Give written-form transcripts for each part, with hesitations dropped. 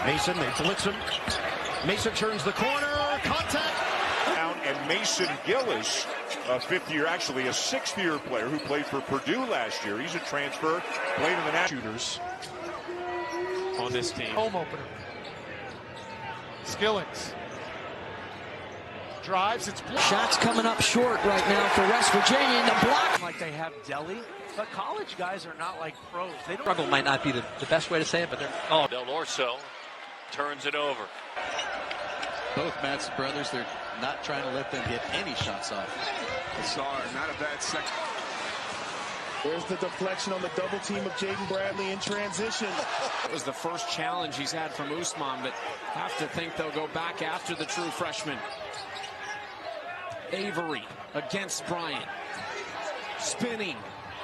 Mason, they blitz him. Mason turns the corner. Contact. And Mason Gillis, a fifth-year, actually a sixth-year player who played for Purdue last year. He's a transfer, played in the national shooters on this team. Home opener. Skillings drives. It's blocked. Shots coming up short right now for West Virginia. And the block. Like they have Delhi, but college guys are not like pros. They don't. Struggle might not be the best way to say it, but they're. Oh, Del Orso turns it over. Both Matt's brothers, they're not trying to let them get any shots off. Sorry, not a bad second. There's the deflection on the double team of Jaden Bradley in transition. It was the first challenge he's had from Usman, but have to think they'll go back after the true freshman. Avery against Bryant. Spinning.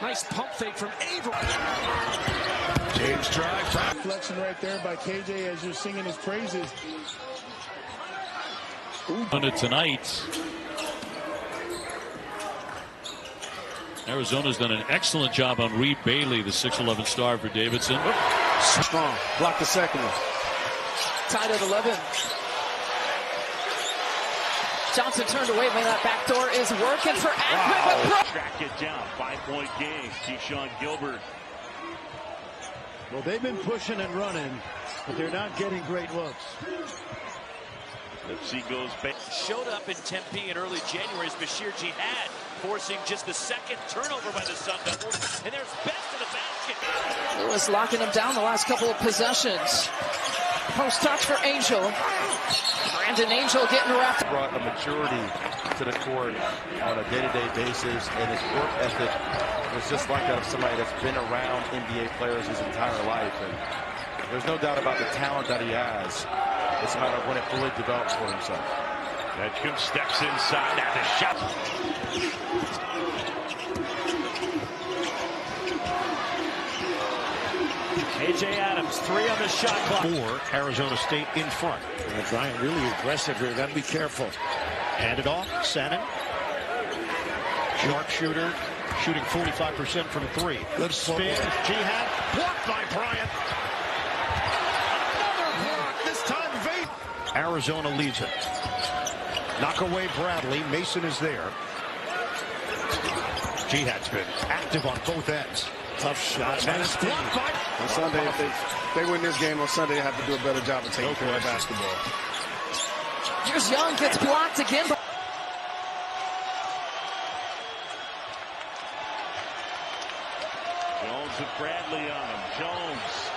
Nice pump fake from Avery. James drive. Deflection right there by KJ as you're singing his praises. Tonight, Arizona's done an excellent job on Reed Bailey, the 6'11" star for Davidson. Strong. Block the second one. Tied at 11. Johnson turned away. Man, that back door is working for Akron. Wow. Track it down. 5-point game. Keyshawn Gilbert. Well, they've been pushing and running, but they're not getting great looks. The Seagulls Showed up in Tempe in early January as Bashir Jihad, forcing just the second turnover by the Sun Devils. And there's Best to the basket. Lewis locking them down the last couple of possessions. Post touch for Angel. Brandon Angel getting wrapped. Brought a maturity to the court on a day-to-day basis, and his work ethic was just like that of somebody that's been around NBA players his entire life. And there's no doubt about the talent that he has. It's a matter of when it fully develops for himself. Edgecombe steps inside at the shot. A.J. Adams, 3 on the shot clock. For Arizona State in front. And Bryant really aggressive here. Got to be careful. Hand it off. Sannon. Sharpshooter. Shooting 45% from 3. Good spin. Jihad. Blocked by Bryant. Arizona leads it. Knock away Bradley. Mason is there. Jihad's been active on both ends. Tough shot. And it's blocked by. On Sunday, if they win this game on Sunday, they have to do a better job of taking care of basketball. Here's Young, gets blocked again. Jones with Bradley on him. Jones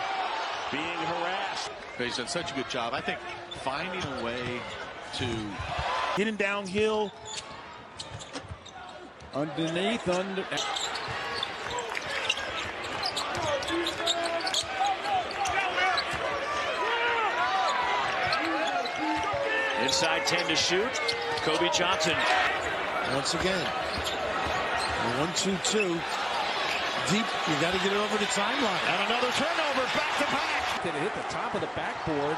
being harassed. He's done such a good job. I think finding a way to Getting downhill. Underneath. Inside 10 to shoot. Kobe Johnson. Once again. 1-2-2. Deep. You got to get it over the timeline. And another turnover. Back to back. It hit the top of the backboard.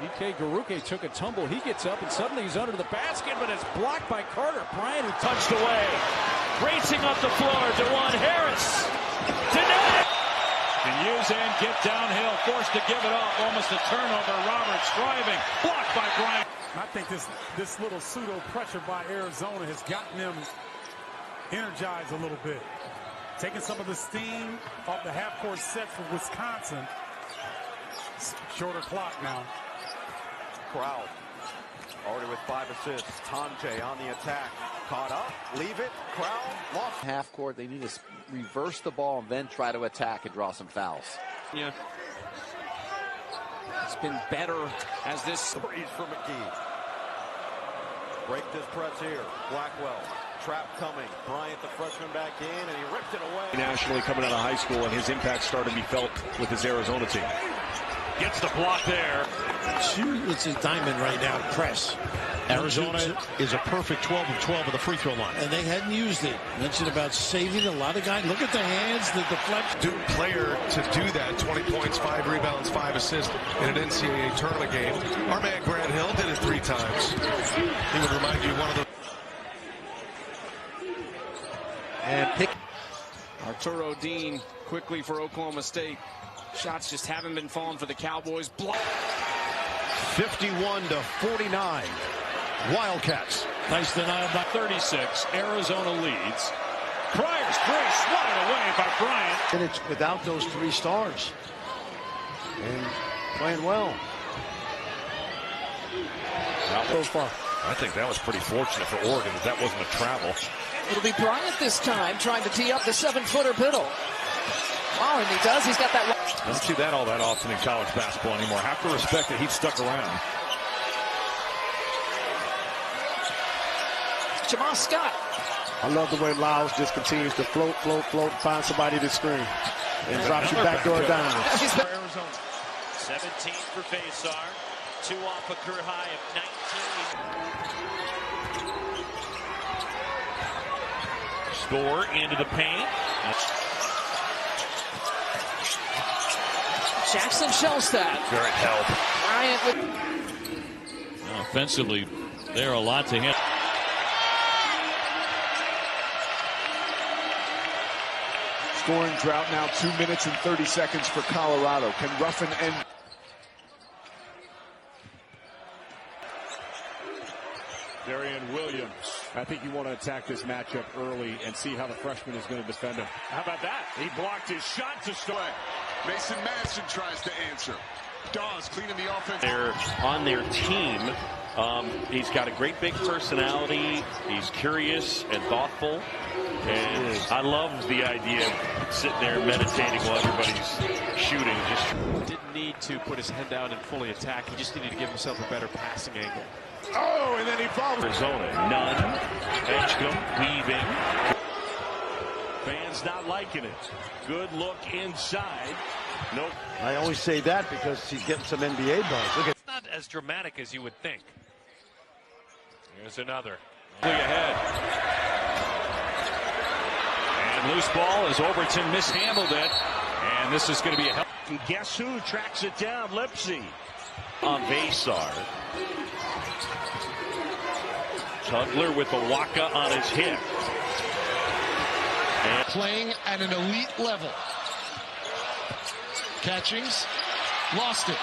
E.K. Garuke took a tumble. He gets up and suddenly he's under the basket, but it's blocked by Carter Bryant, who Punched away. Racing up the floor. DeJuan Harris. Denied. Can use and get downhill. Forced to give it up. Almost a turnover. Roberts driving. Blocked by Bryant. I think this little pseudo pressure by Arizona has gotten them energized a little bit. Taking some of the steam off the half-court set for Wisconsin. Shorter clock now. Crowd already with 5 assists. Tonje on the attack. Caught up. Leave it. Crowd lost. Half court, they need to reverse the ball and then try to attack and draw some fouls. Yeah. It's been better as this. Freeze for McGee. Break this press here. Blackwell. Trap coming. Bryant, the freshman, back in, and he ripped it away. Nationally coming out of high school, and his impact started to be felt with his Arizona team. Gets the block there. It's a diamond right now to press. Arizona is a perfect 12 of 12 of the free throw line. And they hadn't used it. Mentioned about saving a lot of guys. Look at the hands, the deflection. Duke player to do that. 20 points, 5 rebounds, 5 assists in an NCAA tournament game. Our man Grant Hill did it 3 times. He would remind you one of the. And pick. Arturo Dean quickly for Oklahoma State. Shots just haven't been falling for the Cowboys. 51-49. Wildcats. Nice denial by 36. Arizona leads. Pryor's three swatted away by Bryant. And it's without those three stars. And playing well. So far. I think that was pretty fortunate for Oregon that wasn't a travel. It'll be Bryant this time trying to tee up the 7-footer Biddle. Wow, and he does. He's got that. Don't see that all that often in college basketball anymore. Have to respect that he stuck around. Jamal Scott. I love the way Lyles just continues to float, find somebody to screen, and drops you backdoor down. Arizona. 17 for Faisar. 2 off a career high of 19. Score into the paint. Jackson Shellstad. Very help. Bryant with. Offensively, there are a lot to him. Scoring drought now, 2 minutes and 30 seconds for Colorado. Can Ruffin end? Darian Williams. I think you want to attack this matchup early and see how the freshman is going to defend him. How about that? He blocked his shot to start. Mason Madison tries to answer. Dawes cleaning the offense. They're on their team. He's got a great big personality. He's curious and thoughtful. And I love the idea of sitting there meditating while everybody's shooting. Didn't need to put his head down and fully attack. He just needed to give himself a better passing angle. Oh, and then he follows. Arizona, none. Edgecombe weaving. Fans not liking it. Good look inside. Nope. I always say that because he's getting some NBA buzz. Look at. It's not as dramatic as you would think. Here's another. Ahead. And loose ball as Overton mishandled it. And this is going to be a help. And guess who tracks it down? Lipsy. On Faisar. Tugler with the waka on his hip. And playing at an elite level. Catchings. Lost it.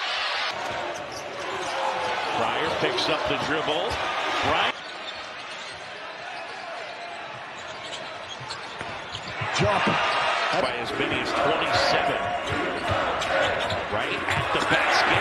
Pryor picks up the dribble. Bryant. Jump. By as many as 27. Right at the basket.